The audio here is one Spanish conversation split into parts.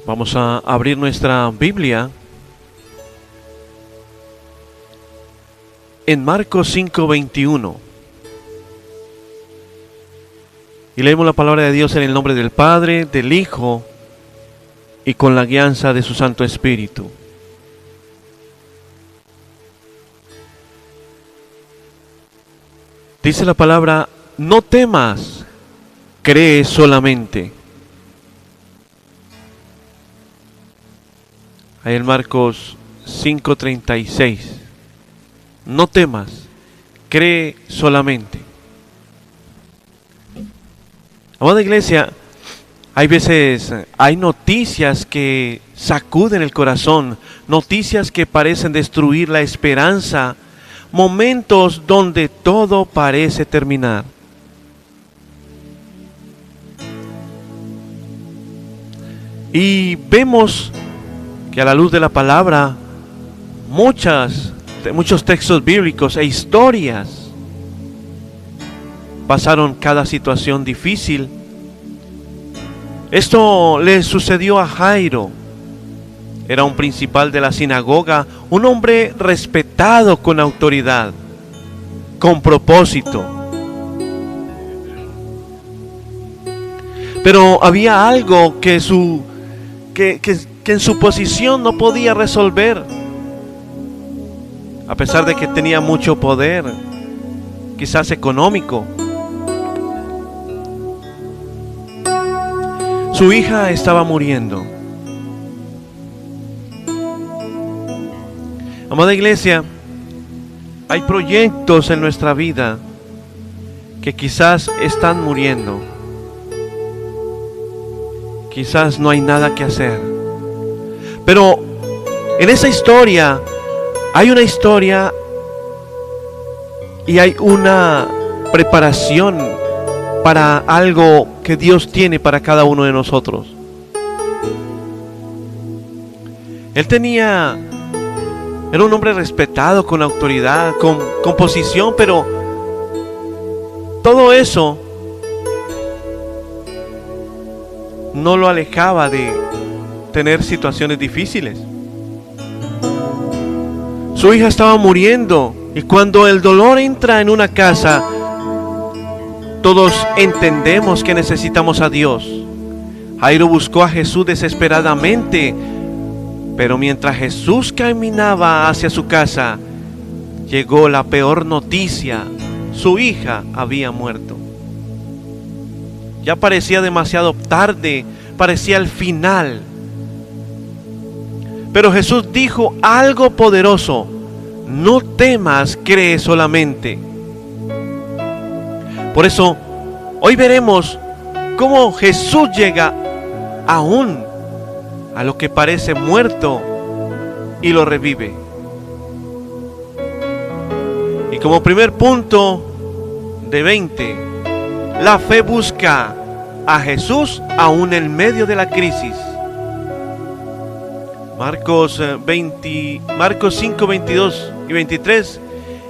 Vamos a abrir nuestra Biblia en Marcos 5:21 y leemos la palabra de Dios en el nombre del Padre, del Hijo y con la guianza de su Santo Espíritu. Dice la palabra: no temas, cree solamente. Ahí en Marcos 5:36. No temas, cree solamente. Amada iglesia, hay noticias que sacuden el corazón, noticias que parecen destruir la esperanza, momentos donde todo parece terminar. Y vemos que a la luz de la palabra, muchos textos bíblicos e historias pasaron cada situación difícil. Esto le sucedió a Jairo. Era un principal de la sinagoga, un hombre respetado con autoridad, con propósito. Pero había algo que en su posición no podía resolver. A pesar de que tenía mucho poder, quizás económico. Su hija estaba muriendo. Amada iglesia, hay proyectos en nuestra vida que quizás están muriendo. Quizás no hay nada que hacer. Pero en esa historia hay una historia y hay una preparación para algo que Dios tiene para cada uno de nosotros. Era un hombre respetado, con autoridad, con posición, pero todo eso no lo alejaba de tener situaciones difíciles. Su hija estaba muriendo, y cuando el dolor entra en una casa, todos entendemos que necesitamos a Dios. Jairo buscó a Jesús desesperadamente, pero mientras Jesús caminaba hacia su casa, llegó la peor noticia: su hija había muerto. Ya parecía demasiado tarde, parecía el final. Pero Jesús dijo algo poderoso: no temas, cree solamente. Por eso, hoy veremos cómo Jesús llega aún a lo que parece muerto y lo revive. Y como primer punto de 20, la fe busca a Jesús aún en medio de la crisis. Marcos 5, 22 y 23.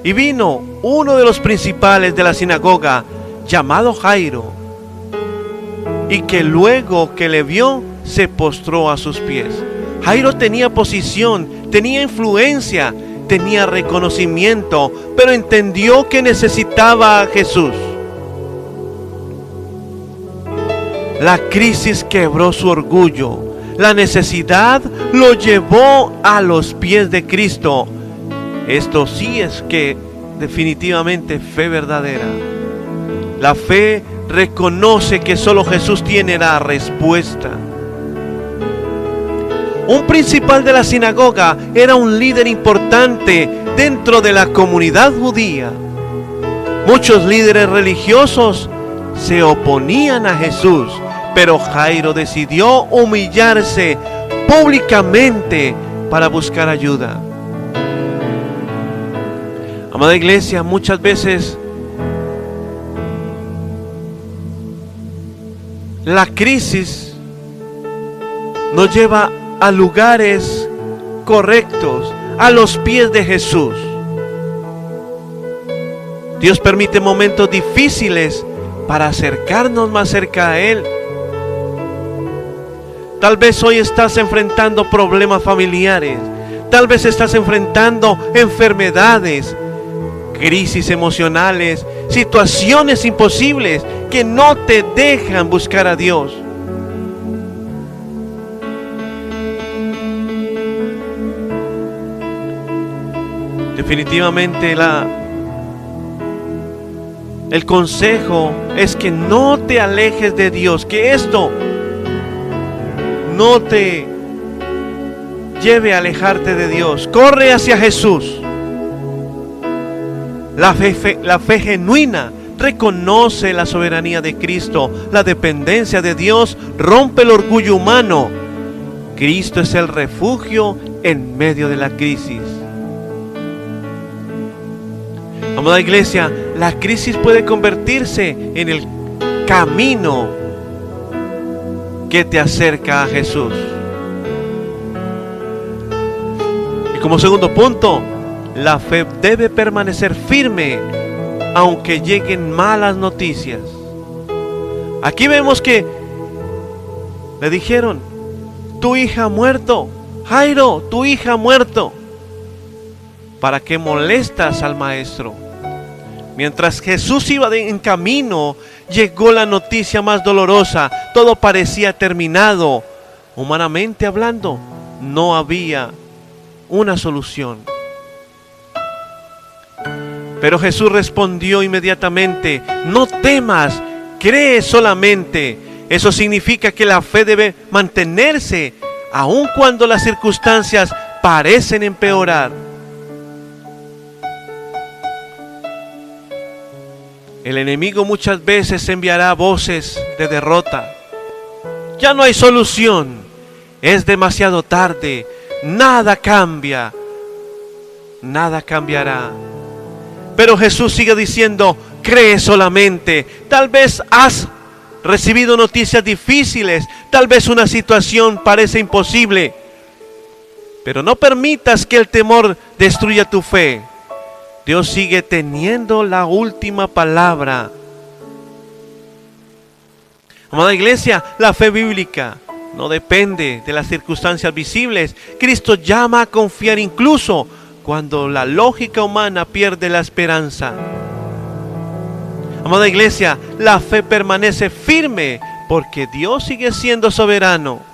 Y vino uno de los principales de la sinagoga, llamado Jairo, y que luego que le vio, se postró a sus pies. Jairo tenía posición, tenía influencia, tenía reconocimiento, pero entendió que necesitaba a Jesús. La crisis quebró su orgullo. La necesidad lo llevó a los pies de Cristo. Esto sí es que definitivamente fe verdadera. La fe reconoce que solo Jesús tiene la respuesta. Un principal de la sinagoga era un líder importante dentro de la comunidad judía. Muchos líderes religiosos se oponían a Jesús, pero Jairo decidió humillarse públicamente para buscar ayuda. Amada iglesia, muchas veces la crisis nos lleva a lugares correctos, a los pies de Jesús. Dios permite momentos difíciles para acercarnos más cerca a Él. Tal vez hoy estás enfrentando problemas familiares. Tal vez estás enfrentando enfermedades, crisis emocionales, situaciones imposibles que no te dejan buscar a Dios. Definitivamente el consejo es que no te alejes de Dios, que esto no te lleve a alejarte de Dios. Corre hacia Jesús. La fe genuina reconoce la soberanía de Cristo, la dependencia de Dios, rompe el orgullo humano. Cristo es el refugio en medio de la crisis. Amada iglesia, la crisis puede convertirse en el camino que te acerca a Jesús. Y como segundo punto, la fe debe permanecer firme aunque lleguen malas noticias. Aquí vemos que le dijeron: tu hija ha muerto. Jairo, tu hija ha muerto. ¿Para qué molestas al maestro? Mientras Jesús iba en camino, llegó la noticia más dolorosa. Todo parecía terminado. Humanamente hablando, no había una solución. Pero Jesús respondió inmediatamente: no temas, cree solamente. Eso significa que la fe debe mantenerse aun cuando las circunstancias parecen empeorar. El enemigo muchas veces enviará voces de derrota. Ya no hay solución. Es demasiado tarde. Nada cambia. Nada cambiará. Pero Jesús sigue diciendo: cree solamente. Tal vez has recibido noticias difíciles. Tal vez una situación parece imposible. Pero no permitas que el temor destruya tu fe. Dios sigue teniendo la última palabra. Amada iglesia, la fe bíblica no depende de las circunstancias visibles. Cristo llama a confiar incluso cuando la lógica humana pierde la esperanza. Amada iglesia, la fe permanece firme porque Dios sigue siendo soberano.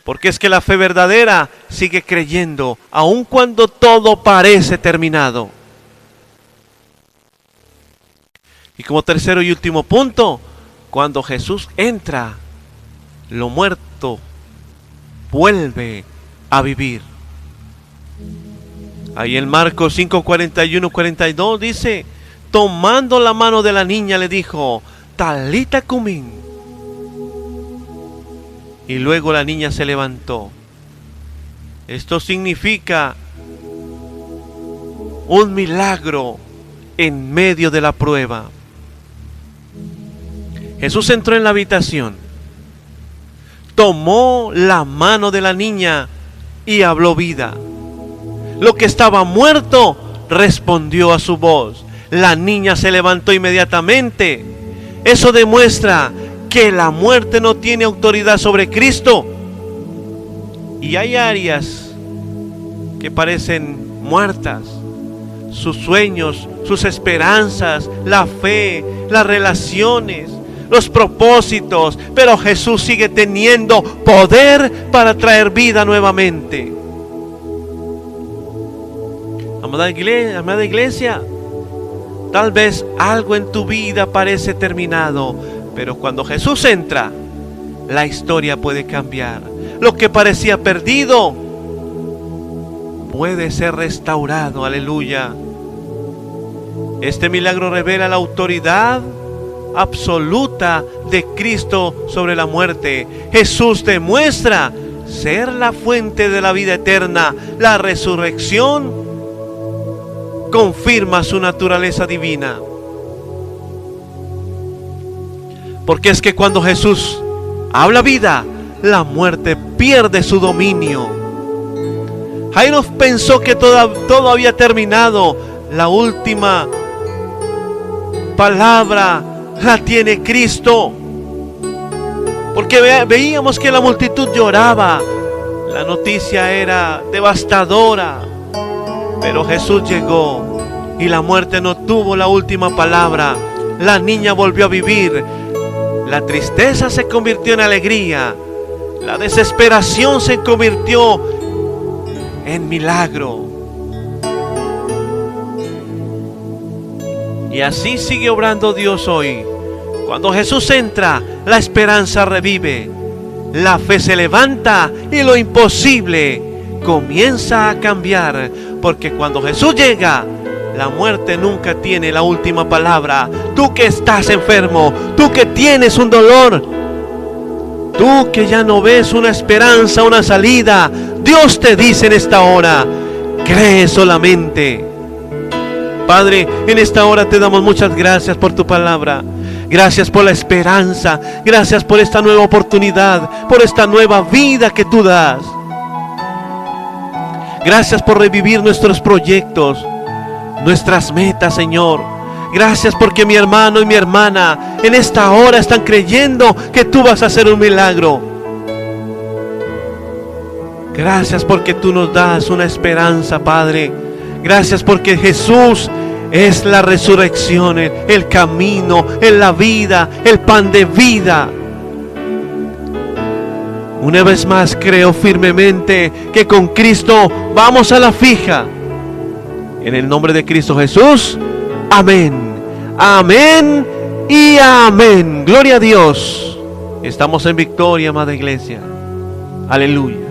Porque es que la fe verdadera sigue creyendo, aun cuando todo parece terminado. Y como tercero y último punto, cuando Jesús entra, lo muerto vuelve a vivir. Ahí en Marcos 5, 41, 42 dice: tomando la mano de la niña le dijo: Talita cumín. Y luego la niña se levantó. Esto significa un milagro en medio de la prueba. Jesús entró en la habitación, tomó la mano de la niña y habló vida. Lo que estaba muerto respondió a su voz. La niña se levantó inmediatamente. Eso demuestra que la muerte no tiene autoridad sobre Cristo. Y hay áreas que parecen muertas: sus sueños, sus esperanzas, la fe, las relaciones, los propósitos. Pero Jesús sigue teniendo poder para traer vida nuevamente. Amada iglesia, tal vez algo en tu vida parece terminado, pero cuando Jesús entra, la historia puede cambiar. Lo que parecía perdido puede ser restaurado. Aleluya. Este milagro revela la autoridad absoluta de Cristo sobre la muerte. Jesús demuestra ser la fuente de la vida eterna. La resurrección confirma su naturaleza divina. Porque es que cuando Jesús habla vida, la muerte pierde su dominio. Jairo pensó que todo había terminado. La última palabra la tiene Cristo. porque veíamos que la multitud lloraba. La noticia era devastadora, pero Jesús llegó y la muerte no tuvo la última palabra. La niña volvió a vivir. La tristeza se convirtió en alegría. La desesperación se convirtió en milagro. Y así sigue obrando Dios hoy. Cuando Jesús entra, la esperanza revive. La fe se levanta y lo imposible comienza a cambiar. Porque cuando Jesús llega, la muerte nunca tiene la última palabra. Tú que estás enfermo, tú que tienes un dolor, tú que ya no ves una esperanza, una salida, Dios te dice en esta hora, cree solamente. Padre, en esta hora te damos muchas gracias por tu palabra. Gracias por la esperanza. Gracias por esta nueva oportunidad, por esta nueva vida que tú das. Gracias por revivir nuestros proyectos, nuestras metas, Señor. Gracias porque mi hermano y mi hermana en esta hora están creyendo que tú vas a hacer un milagro. Gracias porque tú nos das una esperanza, Padre. Gracias porque Jesús es la resurrección, el camino, la vida, el pan de vida. Una vez más creo firmemente que con Cristo vamos a la fija. En el nombre de Cristo Jesús, amén, amén y amén. Gloria a Dios. Estamos en victoria, amada iglesia. Aleluya.